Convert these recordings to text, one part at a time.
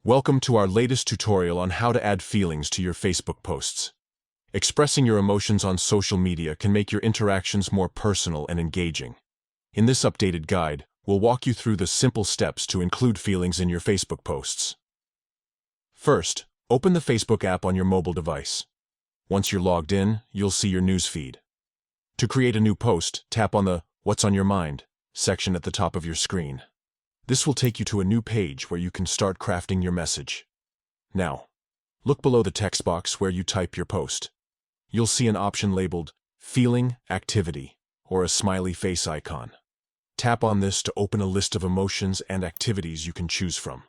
Welcome to our latest tutorial on how to add feelings to your Facebook posts. Expressing your emotions on social media can make your interactions more personal and engaging. In this updated guide, we'll walk you through the simple steps to include feelings in your Facebook posts. First, open the Facebook app on your mobile device. Once you're logged in, you'll see your news feed. To create a new post, tap on the What's on Your Mind section at the top of your screen. This will take you to a new page where you can start crafting your message. Now, look below the text box where you type your post. You'll see an option labeled Feeling Activity or a smiley face icon. Tap on this to open a list of emotions and activities you can choose from.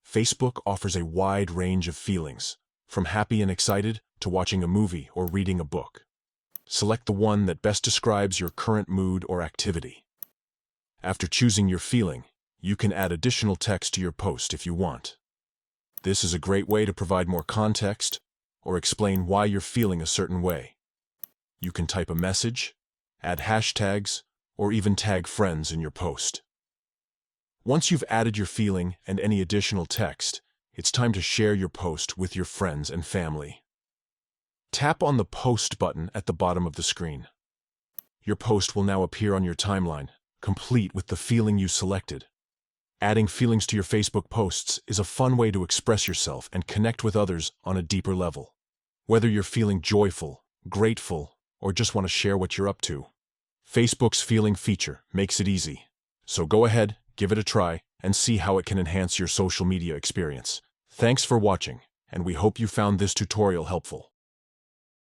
Facebook offers a wide range of feelings, from happy and excited to watching a movie or reading a book. Select the one that best describes your current mood or activity. After choosing your feeling, you can add additional text to your post if you want. This is a great way to provide more context or explain why you're feeling a certain way. You can type a message, add hashtags, or even tag friends in your post. Once you've added your feeling and any additional text, it's time to share your post with your friends and family. Tap on the Post button at the bottom of the screen. Your post will now appear on your timeline, complete with the feeling you selected. Adding feelings to your Facebook posts is a fun way to express yourself and connect with others on a deeper level. Whether you're feeling joyful, grateful, or just want to share what you're up to, Facebook's feeling feature makes it easy. So go ahead, give it a try, and see how it can enhance your social media experience. Thanks for watching, and we hope you found this tutorial helpful.